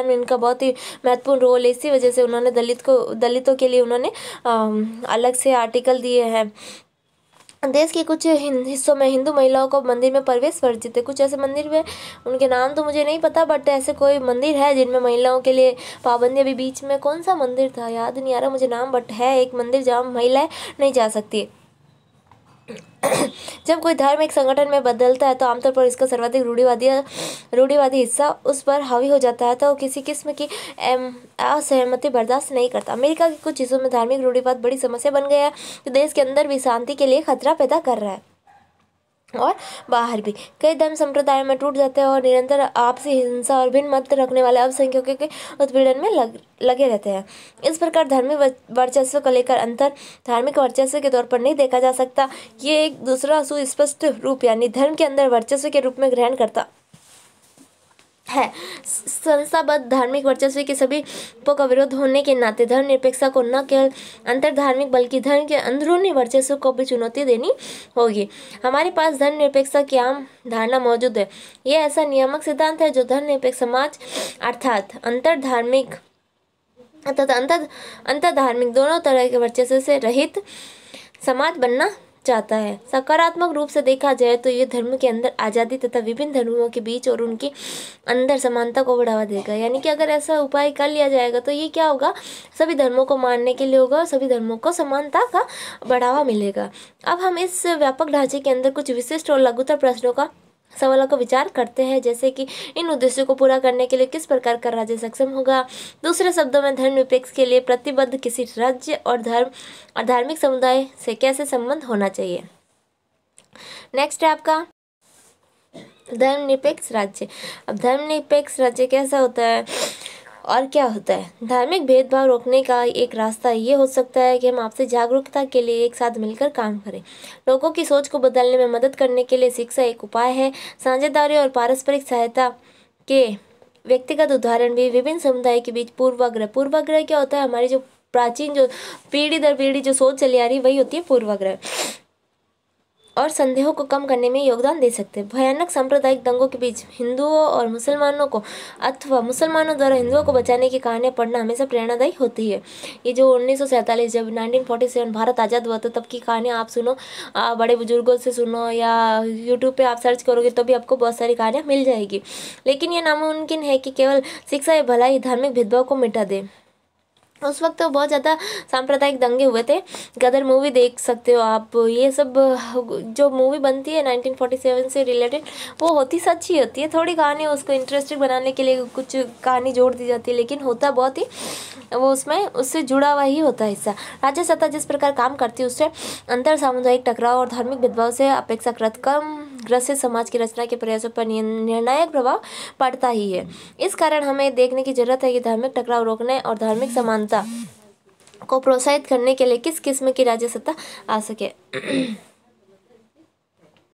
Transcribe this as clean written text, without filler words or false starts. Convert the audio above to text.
उत्थान में इनका बहुत ही महत्वपूर्ण रोल है। इसी वजह से उन्होंने दलितों के लिए उन्होंने अलग से आर्टिकल दिए हैं। देश के कुछ हिस्सों में हिंदू महिलाओं को मंदिर में प्रवेश वर्जित है। कुछ ऐसे मंदिर में, उनके नाम तो मुझे नहीं पता, बट ऐसे कोई मंदिर है जिनमें महिलाओं के लिए पाबंदी। अभी बीच में कौन सा मंदिर था याद नहीं आ रहा मुझे नाम, बट है एक मंदिर जहाँ महिलाएं नहीं जा सकती। जब कोई धार्मिक संगठन में बदलता है तो आमतौर पर इसका सर्वाधिक रूढ़िवादी हिस्सा उस पर हावी हो जाता है, तो वो किसी किस्म की असहमति बर्दाश्त नहीं करता। अमेरिका के कुछ हिस्सों में धार्मिक रूढ़िवाद बड़ी समस्या बन गया है, जो देश के अंदर भी शांति के लिए खतरा पैदा कर रहा है और बाहर भी। कई धर्म संप्रदायों में टूट जाते हैं और निरंतर आपसी हिंसा और भिन्न मत रखने वाले अल्पसंख्यकों के उत्पीड़न में लगे रहते हैं। इस प्रकार धार्मिक वर्चस्व को लेकर अंतर धार्मिक वर्चस्व के तौर पर नहीं देखा जा सकता। ये एक दूसरा सुस्पष्ट रूप यानी धर्म के अंदर वर्चस्व के रूप में ग्रहण करता है। संस्थाबद्ध धार्मिक वर्चस्व के सभी का विरोध होने के नाते धर्मनिरपेक्षता को न केवल अंतर धार्मिक बल्कि धर्म के अंदरूनी वर्चस्व को भी चुनौती देनी होगी। हमारे पास धर्मनिरपेक्षता की आम धारणा मौजूद है। यह ऐसा नियामक सिद्धांत है जो धर्मनिरपेक्ष समाज अर्थात अंतर धार्मिक दोनों तरह के वर्चस्व से रहित समाज बनना चाहता है। सकारात्मक रूप से देखा जाए तो ये धर्म के अंदर आज़ादी तथा विभिन्न धर्मों के बीच और उनके अंदर समानता को बढ़ावा देगा। यानी कि अगर ऐसा उपाय कर लिया जाएगा तो ये क्या होगा, सभी धर्मों को मानने के लिए होगा और सभी धर्मों को समानता का बढ़ावा मिलेगा। अब हम इस व्यापक ढांचे के अंदर कुछ विशिष्ट और लघुतर सवालों का विचार करते हैं, जैसे कि इन उद्देश्यों को पूरा करने के लिए किस प्रकार का राज्य सक्षम होगा। दूसरे शब्दों में धर्मनिरपेक्ष के लिए प्रतिबद्ध किसी राज्य और धार्मिक समुदाय से कैसे संबंध होना चाहिए। नेक्स्ट है आपका धर्मनिरपेक्ष राज्य। अब धर्मनिरपेक्ष राज्य कैसा होता है और क्या होता है। धार्मिक भेदभाव रोकने का एक रास्ता ये हो सकता है कि हम आपसी जागरूकता के लिए एक साथ मिलकर काम करें। लोगों की सोच को बदलने में मदद करने के लिए शिक्षा एक उपाय है। साझेदारी और पारस्परिक सहायता के व्यक्तिगत उदाहरण भी विभिन्न समुदाय के बीच पूर्वाग्रह क्या होता है, हमारी जो प्राचीन जो पीढ़ी दर पीढ़ी जो सोच चली आ रही वही होती है पूर्वाग्रह, और संदेहों को कम करने में योगदान दे सकते हैं। भयानक सांप्रदायिक दंगों के बीच हिंदुओं और मुसलमानों को अथवा मुसलमानों द्वारा हिंदुओं को बचाने की कहानियाँ पढ़ना हमेशा प्रेरणादायी होती है। ये जो 1947 जब 1947 भारत आज़ाद हुआ था तब की कहानियाँ आप सुनो, बड़े बुजुर्गों से सुनो या यूट्यूब पे आप सर्च करोगे तो भी आपको बहुत सारी कहानियाँ मिल जाएगी। लेकिन ये नामुमकिन है कि केवल शिक्षा या भलाई धार्मिक भेदभाव को मिटा दे। उस वक्त तो बहुत ज़्यादा सांप्रदायिक दंगे हुए थे। गदर मूवी देख सकते हो आप, ये सब जो मूवी बनती है 1947 से रिलेटेड वो होती सच्ची होती है। थोड़ी कहानी उसको इंटरेस्टिंग बनाने के लिए कुछ कहानी जोड़ दी जाती है, लेकिन होता बहुत ही वो उसमें उससे जुड़ा हुआ ही होता है हिस्सा। राज्य सत्ता जिस प्रकार काम करती है उससे अंतर सामुदायिक टकराव और धार्मिक भेदभाव से अपेक्षाकृत कम ग्रसित समाज की रचना के प्रयासों पर निर्णायक प्रभाव पड़ता ही है। इस कारण हमें देखने की जरूरत है कि धार्मिक टकराव रोकने और धार्मिक समानता को प्रोत्साहित करने के लिए किस किस्म की राज्य सत्ता आ सके।